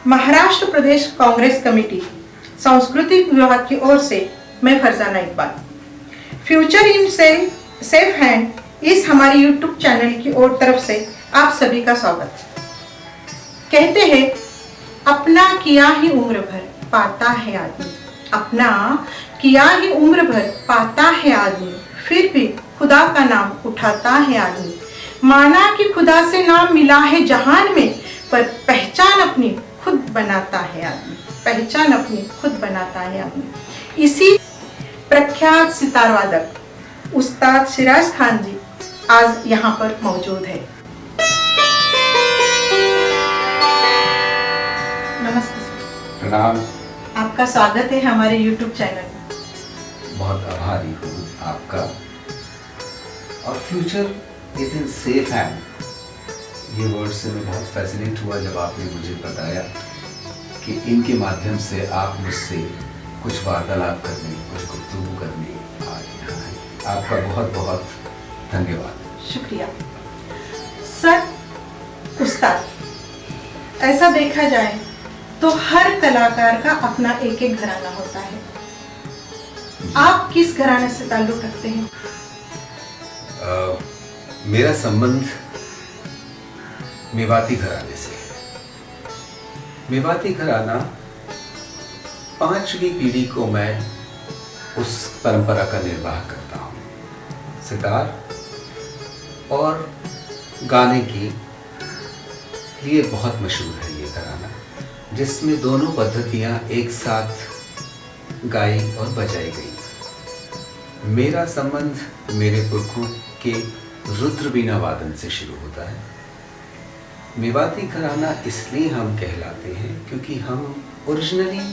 महाराष्ट्र प्रदेश Congress committee सांस्कृतिक विभाग की ओर से मैं Farzana Iqbal future in safe hand इस हमारे यूट्यूब चैनल की ओर तरफ से आप सभी का स्वागत। कहते हैं अपना किया ही उम्र भर पाता है आदमी, अपना किया ही उम्र भर पाता है आदमी, फिर भी खुदा का नाम उठाता है आदमी। माना कि खुदा से नाम मिला है जहान में, पर पहचान अपनी खुद बनाता है आदमी, पहचान अपनी खुद बनाता है आदमी। इसी प्रख्यात सितार वादक उस्ताद सिराज खान जी आज यहाँ पर मौजूद है। नमस्ते सर। प्रणाम। आपका स्वागत है हमारे YouTube चैनल में। बहुत आभारी हूँ आपका। और future is in safe hand, ये वर्ड से मैं बहुत फैसिनेट हुआ जब आपने मुझे बताया कि इनके माध्यम से आप मुझसे कुछ वार्तालाप करने, कुछ गुफ्तगू करने आज यहाँ हैं। आपका बहुत बहुत धन्यवाद। शुक्रिया सर। उस्ताद, ऐसा देखा जाए तो हर कलाकार का अपना एक एक घराना होता है। आप किस घराने से ताल्लुक रखते हैं? मेरा संबंध मेवाती घराने से है। मेवाती घराना 5वीं पीढ़ी को मैं उस परंपरा का निर्वाह करता हूँ। सितार और गाने के लिए बहुत मशहूर है ये घराना, जिसमें दोनों पद्धतियाँ एक साथ गाई और बजाई गई। मेरा संबंध मेरे पुरखों के रुद्र वीणा वादन से शुरू होता है। मेवाती घराना इसलिए हम कहलाते हैं क्योंकि हम ओरिजिनली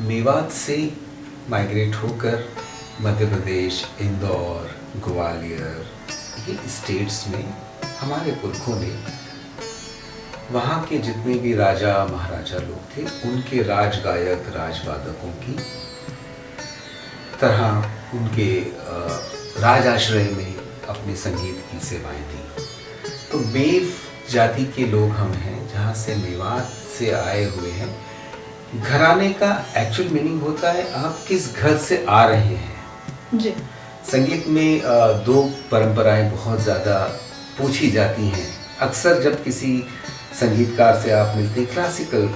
मेवात से माइग्रेट होकर मध्य प्रदेश, इंदौर, ग्वालियर ये स्टेट्स में हमारे पुरखों ने वहाँ के जितने भी राजा महाराजा लोग थे उनके राजगायक राजवादकों की तरह उनके राज आश्रय में अपने संगीत की सेवाएं दी। तो मेव जाति के लोग हम हैं, जहाँ से मेवात से आए हुए हैं। घराने का एक्चुअल मीनिंग होता है आप किस घर से आ रहे हैं जी। संगीत में दो परंपराएं बहुत ज़्यादा पूछी जाती हैं। अक्सर जब किसी संगीतकार से आप मिलते हैं क्लासिकल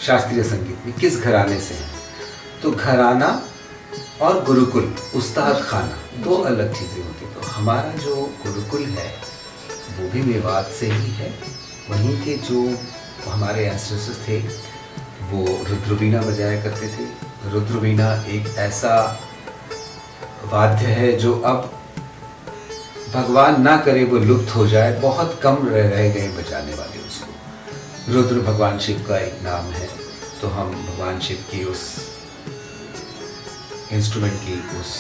शास्त्रीय संगीत में किस घराने से हैं, तो घराना और गुरुकुल उस्ताद खाना दो अलग चीज़ें होती हैं। तो हमारा जो गुरुकुल है वो भी मेवात से ही है। वहीं के जो हमारे एंसेस्टर्स थे वो रुद्रवीणा बजाया करते थे। रुद्रवीणा एक ऐसा वाद्य है जो अब भगवान ना करे वो लुप्त हो जाए, बहुत कम रह गए बजाने वाले उसको। रुद्र भगवान शिव का एक नाम है, तो हम भगवान शिव की उस इंस्ट्रूमेंट की उस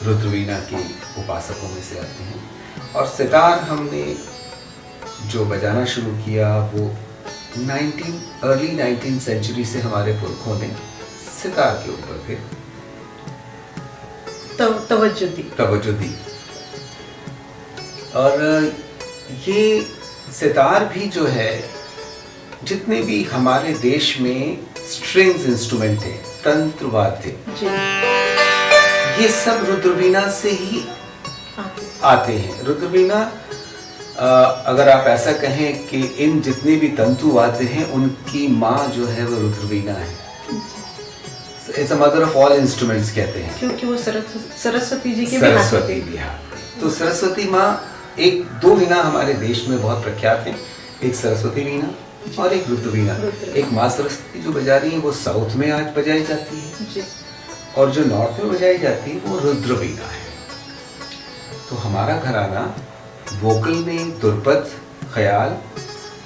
रुद्रवीणा के उपासकों में से आते हैं। और सितार हमने जो बजाना शुरू किया वो अर्ली 19th सेंचुरी से हमारे पुरखों ने सितार के ऊपर फिर तवज्जो दी। और ये सितार भी जो है, जितने भी हमारे देश में स्ट्रिंग्स इंस्ट्रूमेंट थे, तंत्र वाद्य, ये सब रुद्रवीणा से ही आते हैं। रुद्रवीणा अगर आप ऐसा कहें कि इन जितने भी तंतु वाद्य हैं उनकी माँ जो है वो रुद्रवीणा है। It's a mother of all instruments कहते हैं, क्योंकि वो सरस्वती जी के सरस्वती भी। तो सरस्वती माँ एक दो वीणा हमारे देश में बहुत प्रख्यात है, एक सरस्वती वीणा और एक रुद्र वीणा। एक माँ सरस्वती जो बजा रही है वो साउथ में आज बजाई जाती है जी। और जो नॉर्थ में बजाई जाती है वो रुद्र वीणा है। तो हमारा घराना वोकल में दुर्पद, ख्याल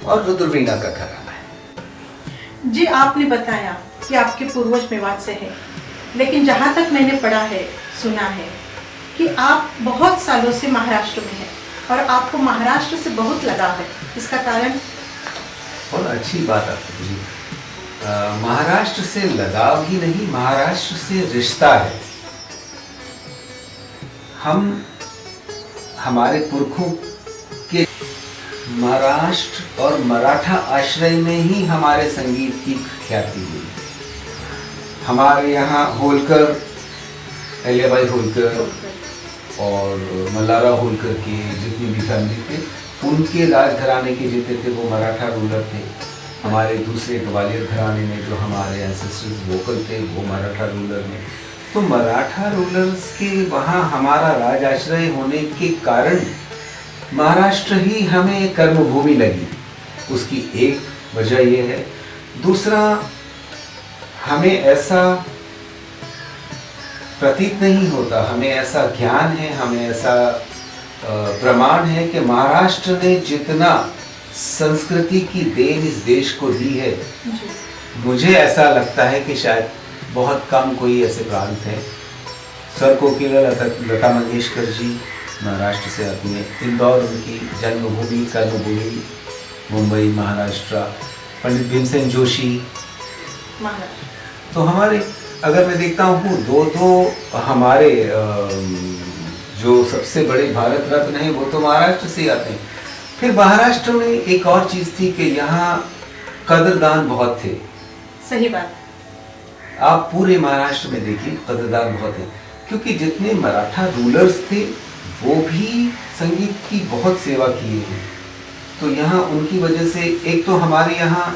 और रुद्र वीणा का घराना है। जी, आपने बताया कि आपके पूर्वज मेवात से हैं, लेकिन जहाँ तक मैंने पढ़ा है, सुना है कि आप बहुत सालों से महाराष्ट्र में हैं और आपको महाराष्ट्र से बहुत लगाव है। इसका कारण? बहुत अच्छी बात आपने जी। महाराष्ट्र से लगाव ही नहीं, महाराष्ट्र से रिश्ता है। हम हमारे पुरखों के महाराष्ट्र और मराठा आश्रय में ही हमारे संगीत की ख्याति हुई। हमारे यहाँ होलकर, अहिल्याबाई होलकर और मल्हारराव होलकर के जितनी भी फैमिली थे, उनके राजघराने के जितने थे वो मराठा रूलर थे। हमारे दूसरे ग्वालियर घराने में जो हमारे एंसेस्टर्स वोकल थे वो मराठा रूलर में। तो मराठा रूलर्स के वहाँ हमारा राज आश्रय होने के कारण महाराष्ट्र ही हमें कर्मभूमि लगी। उसकी एक वजह ये है। दूसरा, हमें ऐसा प्रतीत नहीं होता, हमें ऐसा ज्ञान है, हमें ऐसा प्रमाण है कि महाराष्ट्र ने जितना संस्कृति की देन इस देश को दी है, मुझे ऐसा लगता है कि शायद बहुत कम कोई ऐसे प्रांत हैं। स्वर कोकिला लता मंगेशकर जी महाराष्ट्र से आती हैं। इंदौर उनकी जन्मभूमि, कर्मभूमि, मुंबई महाराष्ट्र। पंडित भीमसेन जोशी महाराष्ट्र। तो हमारे, अगर मैं देखता हूँ, दो हमारे जो सबसे बड़े भारत रत्न हैं वो तो महाराष्ट्र से आते हैं। फिर महाराष्ट्र में एक और चीज़ थी कि यहाँ कदरदान बहुत थे। सही बात। आप पूरे महाराष्ट्र में देखिए कदरदान बहुत है, क्योंकि जितने मराठा रूलर्स थे वो भी संगीत की बहुत सेवा किए हैं। तो यहाँ उनकी वजह से, एक तो हमारे यहाँ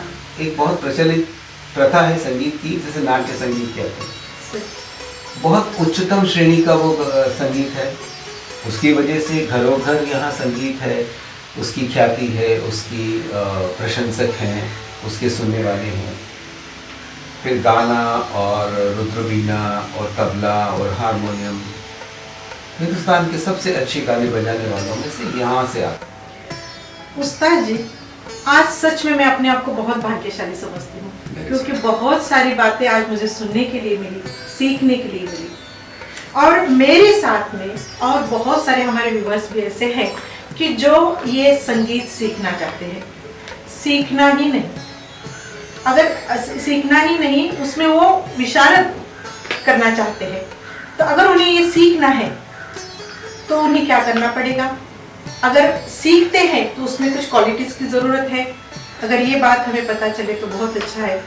एक बहुत प्रचलित प्रथा है संगीत की, जैसे नाट्य संगीत कहते हैं, बहुत उच्चतम श्रेणी का वो संगीत है। उसकी वजह से घरों घर यहाँ संगीत है, उसकी ख्याति है, उसकी प्रशंसक हैं, उसके सुनने वाले हैं। फिर गाना और रुद्रवीणा और तबला और हारमोनियम, हिंदुस्तान के सबसे अच्छे गाने बजाने वालों में से यहाँ से आते हैं। उस्ताद जी, आज सच में मैं अपने आप को बहुत भाग्यशाली समझती हूँ, क्योंकि बहुत सारी बातें आज मुझे सुनने के लिए मिली, सीखने के लिए मिली। और मेरे साथ में और बहुत सारे हमारे व्यूअर्स भी ऐसे हैं कि जो ये संगीत सीखना चाहते हैं, सीखना ही नहीं, अगर सीखना ही नहीं, उसमें वो विशारद करना चाहते हैं, तो अगर उन्हें ये सीखना है तो उन्हें क्या करना पड़ेगा? अगर सीखते हैं तो उसमें कुछ क्वालिटीज की जरूरत है। अगर ये बात हमें पता चले तो बहुत अच्छा है।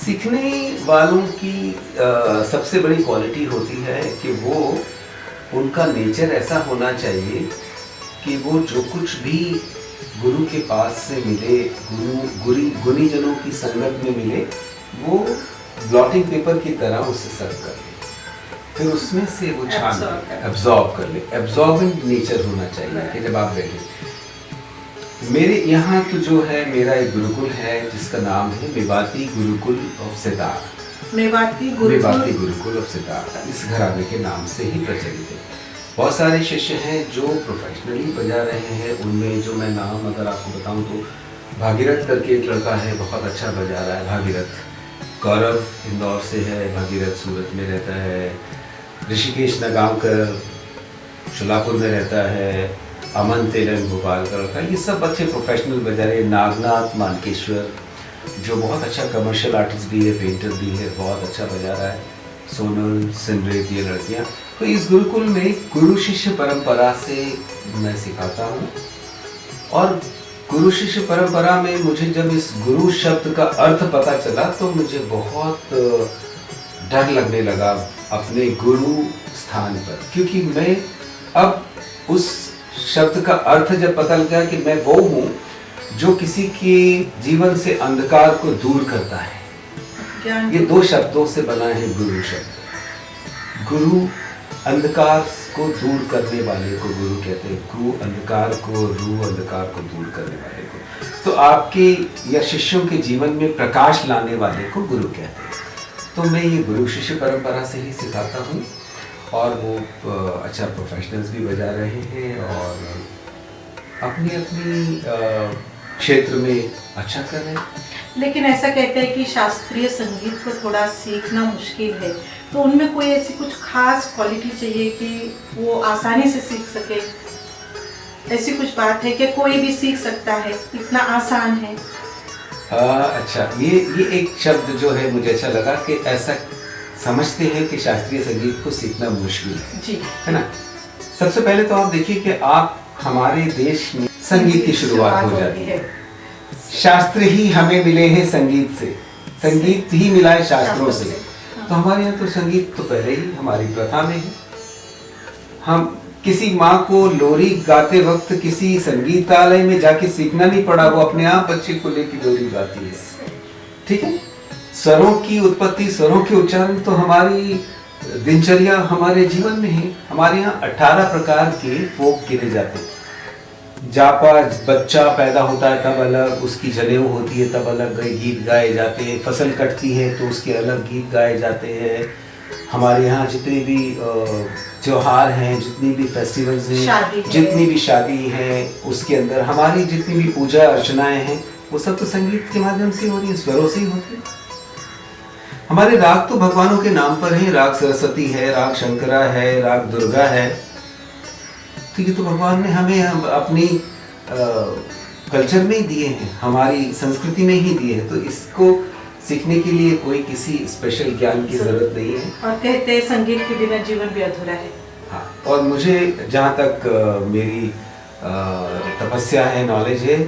सीखने वालों की सबसे बड़ी क्वालिटी होती है कि वो, उनका नेचर ऐसा होना चाहिए कि वो जो कुछ भी गुरु के पास से मिले, गुणीजनों की संगत में मिले, वो ब्लॉटिंग पेपर की तरह उसे सर्व कर ले, फिर उसमें से वो छान एब्जॉर्ब कर ले। एब्जॉर्बिंग नेचर होना चाहिए कि जब आप बैठे। मेरे यहाँ तो जो है, मेरा एक गुरुकुल है जिसका नाम है मेवाती गुरुकुल ऑफ सितार। मेवाती गुरुकुल ऑफ सितार इस घराने के नाम से ही प्रचलित है। बहुत सारे शिष्य हैं जो प्रोफेशनली बजा रहे हैं। उनमें जो मैं नाम अगर आपको बताऊं तो भागीरथ करके एक लड़का है, बहुत अच्छा बजा रहा है, भागीरथ। गौरव इंदौर से है, भागीरथ सूरत में रहता है। ऋषिकेश नगांवकर शोलापुर में रहता है। अमन तेलन भोपाल का लड़का, ये सब अच्छे प्रोफेशनल बजा रहे हैं। नागनाथ मानकेश्वर जो बहुत अच्छा कमर्शियल आर्टिस्ट भी है, पेंटर भी है, बहुत अच्छा बजा रहा है। सोनल, सिमरेत, ये लड़कियाँ। तो इस गुरुकुल में गुरु शिष्य परंपरा से मैं सिखाता हूँ। और गुरु शिष्य परंपरा में मुझे जब इस गुरु शब्द का अर्थ पता चला तो मुझे बहुत डर लगने लगा अपने गुरु स्थान पर, क्योंकि मैं अब उस शब्द का अर्थ जब पता लगा कि मैं वो हूँ जो किसी के जीवन से अंधकार को दूर करता है। ये दो शब्दों से बना है गुरु शब्द। गुरु अंधकार को दूर करने वाले को गुरु कहते हैं। गुरु अंधकार को, रू अंधकार को दूर करने वाले को। तो आपके या शिष्यों के जीवन में प्रकाश लाने वाले को गुरु कहते हैं। तो मैं ये गुरु शिष्य परंपरा से ही सिखाता हूँ और वो अच्छा प्रोफेशनल्स भी बजा रहे हैं और अपनी अपनी क्षेत्र में अच्छा कर रहे हैं। लेकिन ऐसा कहते हैं कि शास्त्रीय संगीत को थोड़ा सीखना मुश्किल है, तो उनमें कोई ऐसी कुछ खास क्वालिटी चाहिए कि वो आसानी से सीख सके? ऐसी कुछ बात है कि कोई भी सीख सकता है, इतना आसान है? अच्छा, ये एक शब्द जो है मुझे अच्छा लगा कि ऐसा समझते हैं कि शास्त्रीय संगीत को सीखना मुश्किल है। जी, है ना। सबसे पहले तो आप देखिए कि आप हमारे देश में संगीत की शुरुआत हो जाती है। शास्त्र ही हमें मिले हैं संगीत से, संगीत ही मिला है शास्त्रों से। तो हमारे यहाँ तो संगीत तो पहले ही हमारी प्रथा में है। हम किसी माँ को लोरी गाते वक्त किसी संगीतालय में जाके सीखना नहीं पड़ा, वो अपने आप बच्चे को लेकर लोरी गाती है। ठीक है, स्वरों की उत्पत्ति, स्वरों के उच्चारण तो हमारी दिनचर्या, हमारे जीवन में है। हमारे यहाँ 18 प्रकार के फोक गिने जाते हैं। जापा बच्चा पैदा होता है तब अलग, उसकी जनेऊ होती है तब अलग गीत गाए जाते हैं। फसल कटती है तो उसके अलग गीत गाए जाते हैं। हमारे यहाँ जितने भी त्योहार हैं, जितनी भी फेस्टिवल्स हैं, जितनी भी शादी है, उसके अंदर हमारी जितनी भी पूजा अर्चनाएं हैं, वो सब तो संगीत के माध्यम से हो रही है, स्वरों से ही होती है। हमारे राग तो भगवानों के नाम पर है। राग सरस्वती है, राग शंकरा है, राग दुर्गा है। तो ये तो भगवान ने हमें अपनी कल्चर में ही दिए हैं, हमारी संस्कृति में ही दिए हैं। तो इसको सीखने के लिए कोई किसी स्पेशल ज्ञान की जरूरत नहीं है। और कहते हैं संगीत के बिना जीवन भी अधूरा है। हाँ, और मुझे जहाँ तक मेरी तपस्या है, नॉलेज है,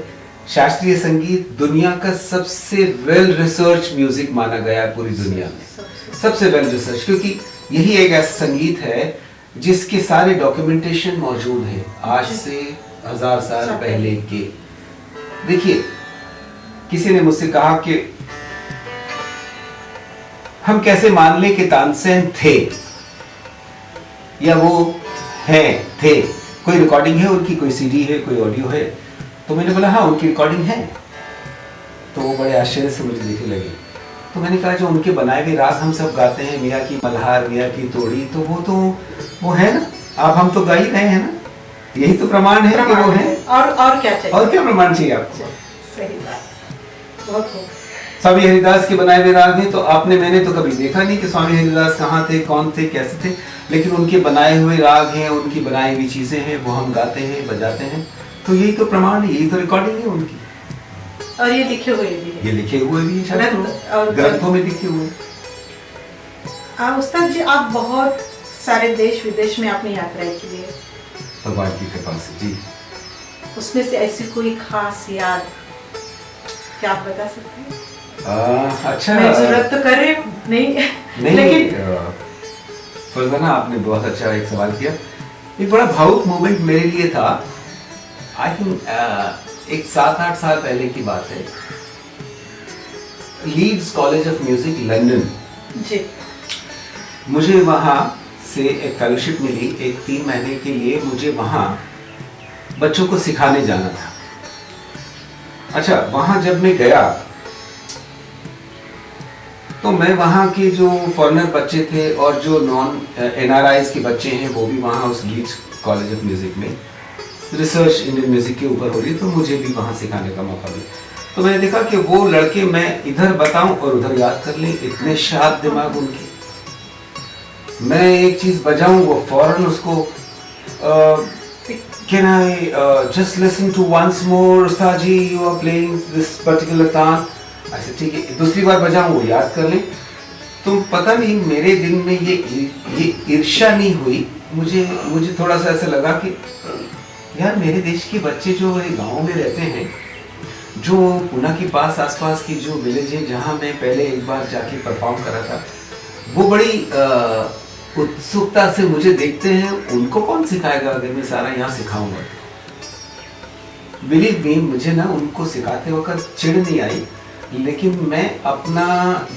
शास्त्रीय संगीत दुनिया का सबसे वेल रिसर्च म्यूजिक माना गया है पूरी दुनिया में। सबसे वेल रिसर्च, क्योंकि यही एक ऐसा संगीत है जिसके सारे डॉक्यूमेंटेशन मौजूद हैं आज से 1000 साल पहले के। देखिए, किसी ने मुझसे कहा कि हम कैसे मान लें कि तानसेन थे या वो हैं, थे, कोई रिकॉर्डिंग है उनकी, कोई सीडी है, कोई ऑडियो है? तो मैंने बोला हाँ, उनकी रिकॉर्डिंग है। तो वो बड़े आश्चर्य से मुझे देखने लगे। तो मैंने कहा जो उनके बनाए हुए राग हम सब गाते हैं, मियाँ की मल्हार, मियाँ की तोड़ी, तो वो है ना। आप हम तो गा ही रहे हैं ना, यही तो प्रमाण है कि वो है। और क्या चाहिए, और क्या प्रमाण चाहिए आपको? सही बात, बहुत खूब। स्वामी हरिदास के बनाए हुए राग हैं, तो मैंने तो कभी देखा नहीं कि स्वामी हरिदास कहाँ थे, कौन थे, कैसे थे, लेकिन उनके बनाए हुए राग हैं, उनकी बनाई हुई चीजें हैं, वो हम गाते हैं, बजाते हैं। तो यही तो प्रमाण है, यही तो रिकॉर्डिंग है उनकी। और ये लिखे हुए भी है, ये लिखे हुए भी है, ग्रंथों में लिखे हुए। उस्ताद जी, आप बहुत सारे देश विदेश में आपने यात्राएं की है, भगवान की कृपा से जी। उसमें से ऐसी कोई खास याद क्या आप बता सकते हैं? अच्छा, मैं जरूरत तो कर रही हूँ, नहीं लेकिन फरजाना, आपने बहुत अच्छा एक सवाल किया। एक बड़ा भावुक मोमेंट मेरे लिए था। आई थिंक एक 7-8 साल पहले की बात है। Leeds college of music London जी, मुझे वहाँ से एक फेलोशिप मिली। एक 3 महीने के लिए मुझे वहाँ बच्चों को सिखाने जाना था। अच्छा, वहाँ जब मैं गया तो मैं वहाँ के जो फॉरेनर बच्चे थे और जो नॉन NRIs के बच्चे हैं, वो भी वहाँ उस लीड्स कॉलेज ऑफ म्यूजिक में रिसर्च इंडियन म्यूजिक के ऊपर हो रही, तो मुझे भी वहाँ सिखाने का मौका मिला। तो मैंने देखा कि वो लड़के मैं इधर बताऊं और उधर याद कर लें, इतने शार्प दिमाग उनके। मैं एक चीज बजाऊं, वो फौरन उसको can I just listen to once more उस्ताद जी, you are playing this particular तान। अच्छा ठीक है, दूसरी बार बजाऊं, वो याद कर लें। तो पता नहीं मेरे दिल में ये ईर्ष्या नहीं हुई, मुझे थोड़ा सा ऐसा लगा कि यार, मेरे देश के बच्चे जो गाँव में रहते हैं, जो पुणे के पास आसपास की जो विलेज है जहाँ मैं पहले एक बार जाके परफॉर्म करा था, वो बड़ी उत्सुकता से मुझे देखते हैं। उनको कौन सिखाएगा अगर मैं सारा यहाँ सिखाऊंगा? बिलीव मी, मुझे ना उनको सिखाते वक्त चिढ़ नहीं आई, लेकिन मैं अपना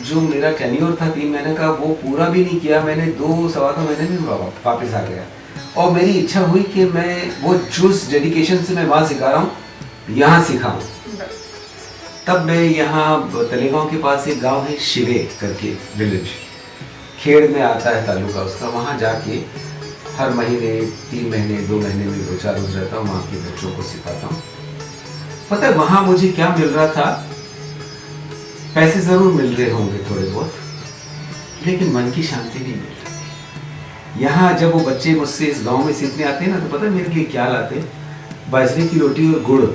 जो मेरा टेन्योर था 3 महीने का, वो पूरा भी नहीं किया। मैंने 2-2.25 महीने में वापस आ गया। और मेरी इच्छा हुई कि मैं वो जिस डेडिकेशन से मैं वहाँ सिखा रहा हूँ, यहाँ सिखाऊं। तब मैं यहाँ तलेगांव के पास एक गांव है, शिवे करके विलेज, खेड़ में आता है तालुका उसका। वहाँ जाके हर महीने 3 महीने 2 महीने में 2-4 रोज रहता हूँ, वहाँ के बच्चों को सिखाता हूँ। पता है वहाँ मुझे क्या मिल रहा था? पैसे जरूर मिल रहे होंगे थोड़े बहुत, लेकिन मन की शांति नहीं मिल रही। यहाँ जब वो बच्चे मुझसे इस गांव में सीखने आते हैं ना, तो पता है मेरे लिए क्या लाते? बाजरे की रोटी और गुड़।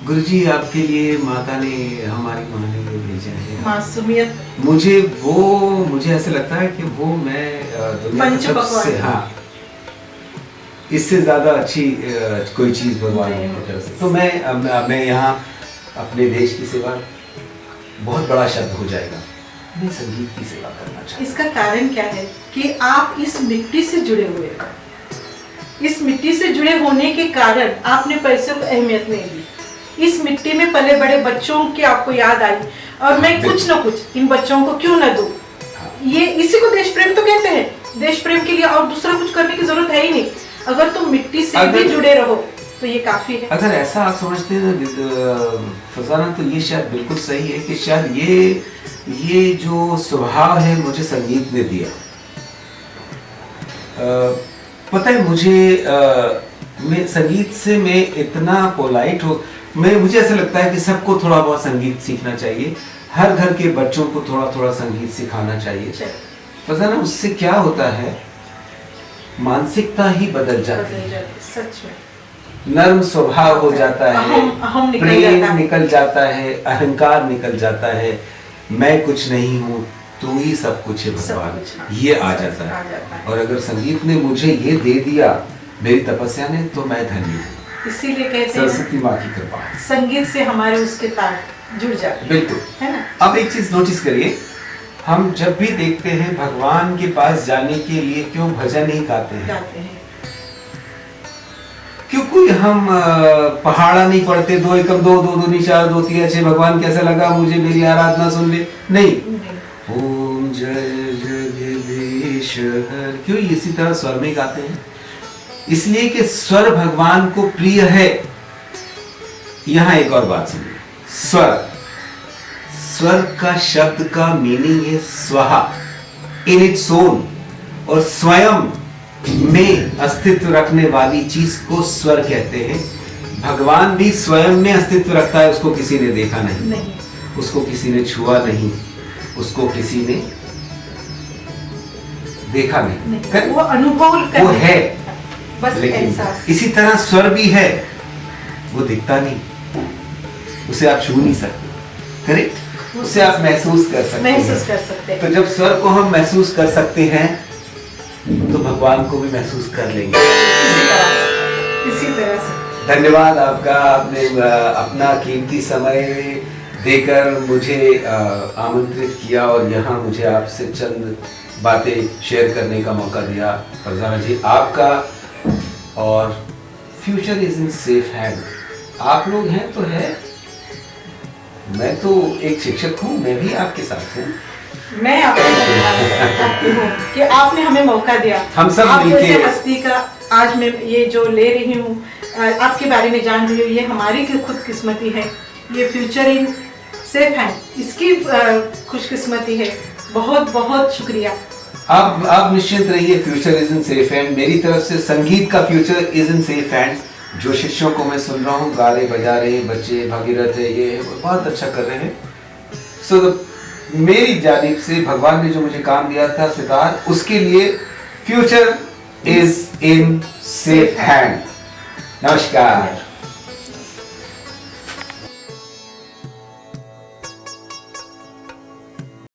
गुरुजी, आपके लिए माता ने, हमारी माँ ने ये भेजा है। मासूमियत। मुझे ऐसा लगता है कि वो मैं दुनिया का सबसे, हाँ, इससे ज्यादा अच्छी कोई चीज भगवान की तरफ से। तो मैं यहाँ अपने देश की सेवा, बहुत बड़ा शब्द हो जाएगा, मैं संगीत की सेवा करना चाहता हूँ। इसका कारण क्या है कि आप इस मिट्टी से जुड़े हुए हैं। इस मिट्टी से जुड़े होने के कारण आपने पैसे को अहमियत नहीं दी। इस मिट्टी में पले बड़े बच्चों की आपको याद आई और मैं कुछ न कुछ इन बच्चों को क्यों न दूं। ये इसी को देश प्रेम तो कहते हैं। देश प्रेम के लिए और दूसरा कुछ करने की जरूरत है ही नहीं। अगर तुम मिट्टी से भी जुड़े रहो तो ये काफी है। अगर ऐसा आप समझते हैं फरजाना, तो ये शायद बिल्कुल सही है कि शायद ये जो स्वभाव है मुझे संगीत ने दिया। पता है मुझे मैं संगीत से मैं इतना पोलाइट हो, मुझे ऐसा लगता है कि सबको थोड़ा बहुत संगीत सीखना चाहिए। हर घर के बच्चों को थोड़ा थोड़ा संगीत सिखाना चाहिए। फरजाना, उससे क्या होता है, मानसिकता ही बदल जाती है। सच में नर्म स्वभाव हो जाता है, प्रेम निकल जाता है, अहंकार निकल जाता है, मैं कुछ नहीं हूँ तू ही सब कुछ है भगवान, ये आ जाता है। और अगर संगीत ने मुझे ये दे दिया, मेरी तपस्या ने, तो मैं धन्य हूँ। इसीलिए कहते हैं सरस्वती माँ की कृपा, संगीत से हमारे उसके तार जुड़ जाते हैं। बिल्कुल, है ना। अब एक चीज नोटिस करिए, हम जब भी देखते हैं भगवान के पास जाने के लिए क्यों भजन ही गाते हैं। क्यों कोई हम पहाड़ा नहीं पढ़ते, 2 एकम 2 2 2 4 2 3 6, भगवान कैसा लगा मुझे, मेरी आराधना सुन ले, नहीं। ओम जय जगदीश हर, क्यों इसी तरह स्वर में गाते हैं? इसलिए कि स्वर भगवान को प्रिय है। यहां एक और बात सुनिए, स्वर का शब्द का मीनिंग है स्वाहा, इन इट्स ओन, और स्वयं में अस्तित्व रखने वाली चीज को स्वर कहते हैं। भगवान भी स्वयं में अस्तित्व रखता है, उसको किसी ने देखा नहीं, उसको किसी ने छुआ नहीं, उसको किसी ने देखा नहीं। वो अनुभव वो है, बस लेकिन एहसास। इसी तरह स्वर भी है, वो दिखता नहीं, उसे आप छू नहीं सकते, करेक्ट? उसे आप महसूस कर सकते हैं। तो जब स्वर को हम महसूस कर सकते हैं तो भगवान को भी महसूस कर लेंगे। इसी तरह से धन्यवाद आपका, आपने अपना कीमती समय देकर मुझे आमंत्रित किया और यहाँ मुझे आपसे चंद बातें शेयर करने का मौका दिया। फरजाना जी, आपका, और future is in safe hand. आप लोग हैं तो है, मैं तो एक शिक्षक हूँ, मैं भी आपके साथ हूँ। मैं आपको धन्यवाद करती हूँ कि आपने हमें मौका दिया। हम सब आप मिलके जैसे हस्ती का आज मैं ये जो ले रही हूँ, आपके बारे में जान रही हूँ, ये हमारी खुद किस्मती है। ये फ्यूचर इन सेफ हैंड, इसकी खुशकिस्मती है। बहुत बहुत शुक्रिया। आप निश्चिंत रहिए, future is in safe hand. मेरी तरफ से संगीत का future is in safe hand. जो शिष्यों को मैं सुन रहा हूँ, गा रहे बजा रहे बच्चे, भागीरथ है, ये बहुत अच्छा कर रहे हैं। सो मेरी जानिब से भगवान ने जो मुझे काम दिया था सितार, उसके लिए future is in safe hand. नमस्कार।